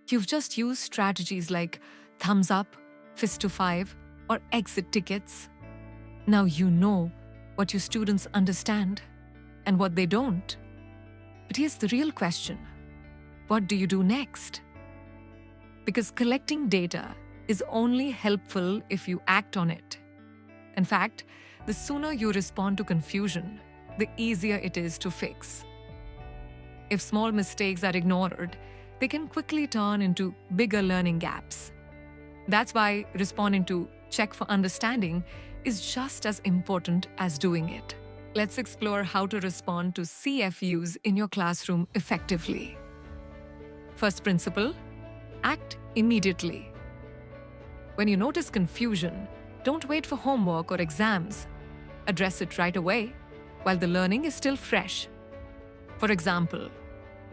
You've just used strategies like thumbs up, fist to five, or exit tickets. Now you know what your students understand and what they don't. But here's the real question. What do you do next? Because collecting data is only helpful if you act on it. In fact, the sooner you respond to confusion, the easier it is to fix. If small mistakes are ignored, they can quickly turn into bigger learning gaps. That's why responding to check for understanding is just as important as doing it. Let's explore how to respond to CFUs in your classroom effectively. First principle, act immediately. When you notice confusion, don't wait for homework or exams. Address it right away while the learning is still fresh. For example,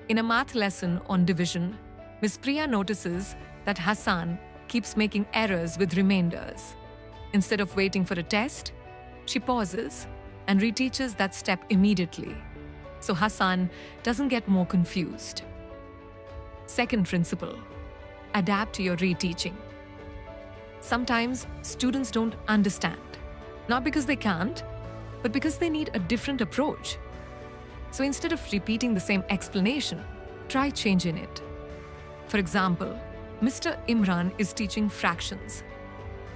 in a math lesson on division, Ms. Priya notices that Hassan keeps making errors with remainders. Instead of waiting for a test, she pauses and reteaches that step immediately, so Hassan doesn't get more confused. Second principle, adapt to your reteaching. Sometimes students don't understand, not because they can't, but because they need a different approach. So instead of repeating the same explanation, try changing it. For example, Mr. Imran is teaching fractions.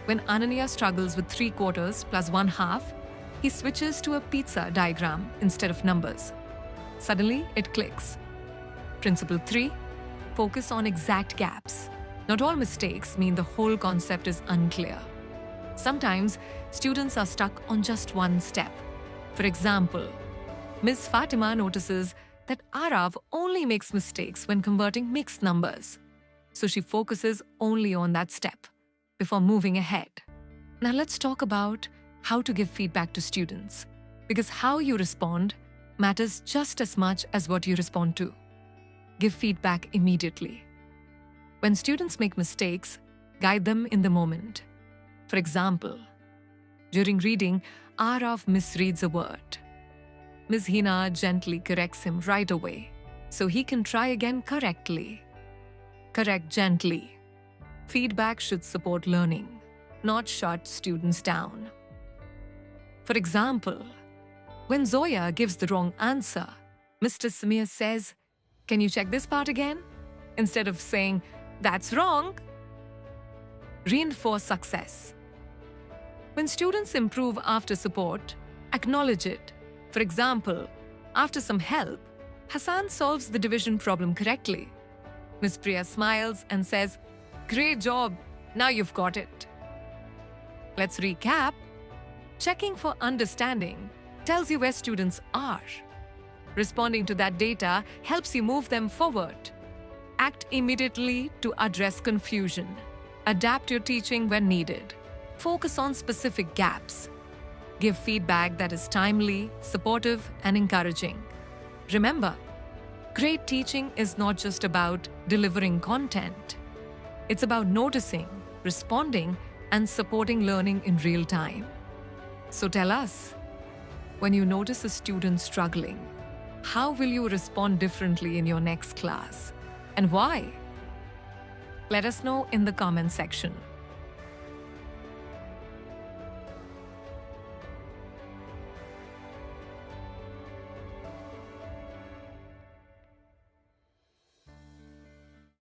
When Ananya struggles with 3/4 plus 1/2, he switches to a pizza diagram instead of numbers. Suddenly, it clicks. Principle 3, focus on exact gaps. Not all mistakes mean the whole concept is unclear. Sometimes, students are stuck on just one step. For example, Ms. Fatima notices that Arav only makes mistakes when converting mixed numbers. So she focuses only on that step before moving ahead. Now let's talk about how to give feedback to students, because how you respond matters just as much as what you respond to. Give feedback immediately. When students make mistakes, guide them in the moment. For example, during reading, Arav misreads a word. Ms. Hina gently corrects him right away, so he can try again correctly. Correct gently. Feedback should support learning, not shut students down. For example, when Zoya gives the wrong answer, Mr. Samir says, "Can you check this part again?" Instead of saying, "That's wrong." Reinforce success. When students improve after support, acknowledge it. For example, after some help, Hassan solves the division problem correctly. Ms. Priya smiles and says, "Great job, now you've got it." Let's recap. Checking for understanding tells you where students are. Responding to that data helps you move them forward. Act immediately to address confusion. Adapt your teaching when needed. Focus on specific gaps. Give feedback that is timely, supportive, and encouraging. Remember, great teaching is not just about delivering content. It's about noticing, responding, and supporting learning in real time. So tell us, when you notice a student struggling, how will you respond differently in your next class? And why? Let us know in the comment section.